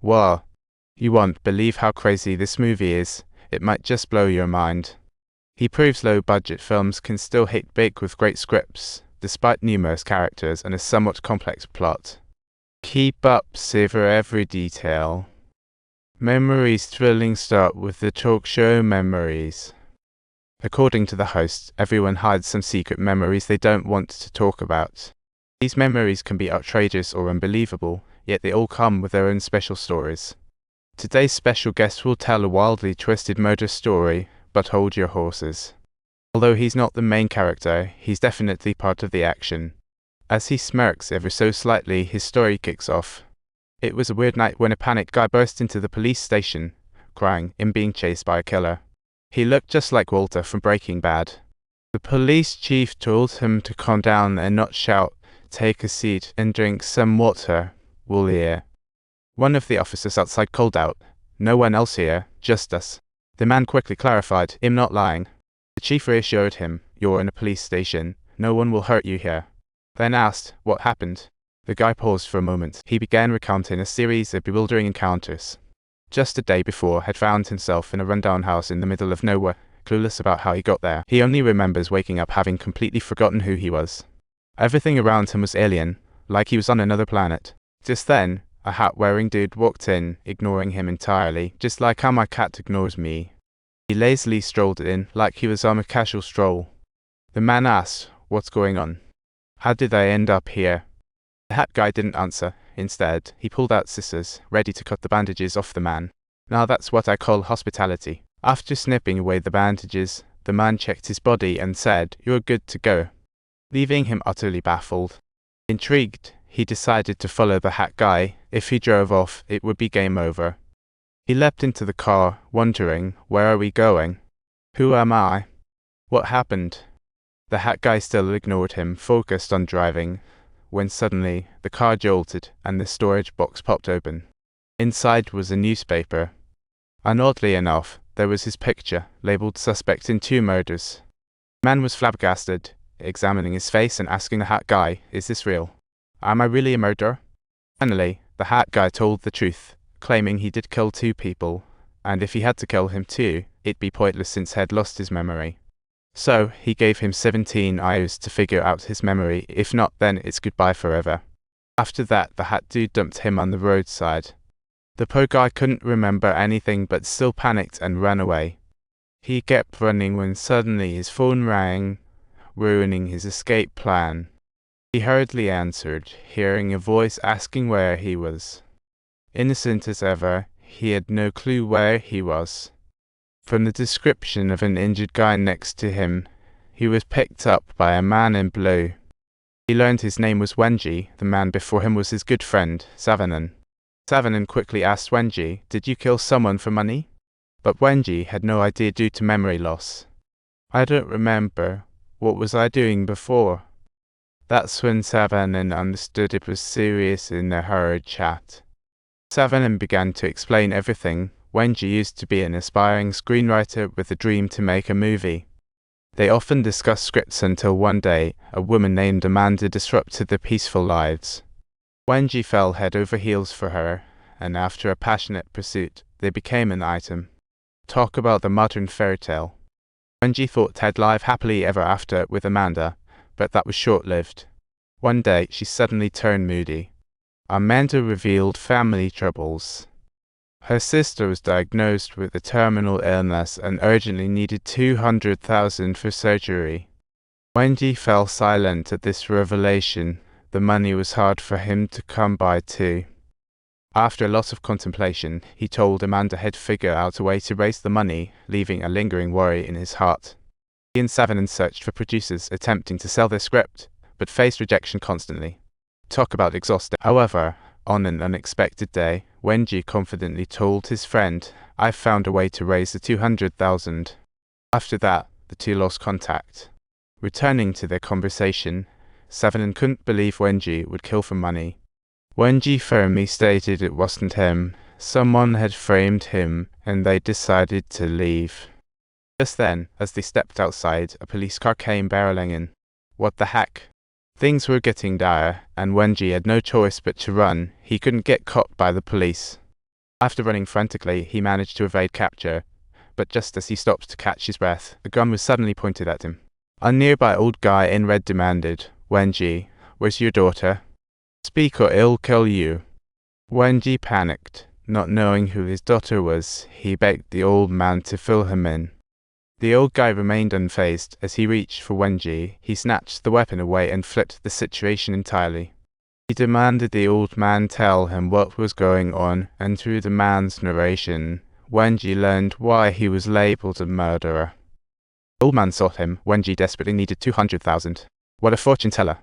Wow, you won't believe how crazy this movie is. It might just blow your mind. He proves low-budget films can still hit big with great scripts, despite numerous characters and a somewhat complex plot. Keep up, savor every detail. Memories thrilling start with the talk show Memories. According to the host, everyone hides some secret memories they don't want to talk about. These memories can be outrageous or unbelievable, yet they all come with their own special stories. Today's special guest will tell a wildly twisted murder story, but hold your horses. Although he's not the main character, he's definitely part of the action. As he smirks ever so slightly, his story kicks off. It was a weird night when a panicked guy burst into the police station, crying and being chased by a killer. He looked just like Walter from Breaking Bad. The police chief told him to calm down and not shout, take a seat and drink some water, we'll hear. One of the officers outside called out, no one else here, just us. The man quickly clarified, I'm not lying. The chief reassured him, you're in a police station, no one will hurt you here. Then asked, what happened? The guy paused for a moment. He began recounting a series of bewildering encounters. Just a day before, had found himself in a rundown house in the middle of nowhere, clueless about how he got there. He only remembers waking up having completely forgotten who he was. Everything around him was alien, like he was on another planet. Just then, a hat-wearing dude walked in, ignoring him entirely, just like how my cat ignores me. He lazily strolled in, like he was on a casual stroll. The man asked, what's going on? How did I end up here? The hat guy didn't answer. Instead, he pulled out scissors, ready to cut the bandages off the man. Now that's what I call hospitality. After snipping away the bandages, the man checked his body and said, you're good to go, leaving him utterly baffled. Intrigued, he decided to follow the hat guy. If he drove off, it would be game over. He leapt into the car, wondering, where are we going? Who am I? What happened? The hat guy still ignored him, focused on driving, when suddenly, the car jolted and the storage box popped open. Inside was a newspaper. And oddly enough, there was his picture, labeled suspect in 2 murders. The man was flabbergasted, examining his face and asking the hat guy, is this real? Am I really a murderer? Finally, the hat guy told the truth, claiming he did kill 2 people, and if he had to kill him too, it'd be pointless since he had lost his memory. So, he gave him 17 hours to figure out his memory, if not then it's goodbye forever. After that, the hat dude dumped him on the roadside. The poor guy couldn't remember anything but still panicked and ran away. He kept running when suddenly his phone rang, ruining his escape plan. He hurriedly answered, hearing a voice asking where he was. Innocent as ever, he had no clue where he was. From the description of an injured guy next to him, he was picked up by a man in blue. He learned his name was Wenji. The man before him was his good friend, Savanen. Savanen quickly asked Wenji, did you kill someone for money? But Wenji had no idea due to memory loss. I don't remember. What was I doing before? That's when Savanen understood it was serious in their hurried chat. Savanen began to explain everything. Wenji used to be an aspiring screenwriter with a dream to make a movie. They often discussed scripts until one day, a woman named Amanda disrupted their peaceful lives. Wenji fell head over heels for her, and after a passionate pursuit, they became an item. Talk about the modern fairy tale. Wenji thought they'd live happily ever after with Amanda, but that was short-lived. One day, she suddenly turned moody. Amanda revealed family troubles. Her sister was diagnosed with a terminal illness and urgently needed 200,000 for surgery. Wenji fell silent at this revelation. The money was hard for him to come by too. After a lot of contemplation, he told Amanda he'd figure out a way to raise the money, leaving a lingering worry in his heart. He and Savanen searched for producers attempting to sell their script, but faced rejection constantly. Talk about exhausting. However, on an unexpected day, Wenji confidently told his friend, I've found a way to raise the 200,000. After that, the two lost contact. Returning to their conversation, Savanen couldn't believe Wenji would kill for money. Wenji firmly stated it wasn't him. Someone had framed him, and they decided to leave. Just then, as they stepped outside, a police car came barreling in. What the heck? Things were getting dire, and Wenji had no choice but to run. He couldn't get caught by the police. After running frantically, he managed to evade capture, but just as he stopped to catch his breath, a gun was suddenly pointed at him. A nearby old guy in red demanded, "Wenji, where's your daughter? Speak or I'll kill you." Wenji panicked. Not knowing who his daughter was, he begged the old man to fill him in. The old guy remained unfazed. As he reached for Wenji, he snatched the weapon away and flipped the situation entirely. He demanded the old man tell him what was going on, and through the man's narration, Wenji learned why he was labeled a murderer. The old man sought him. Wenji desperately needed 200,000. What a fortune teller!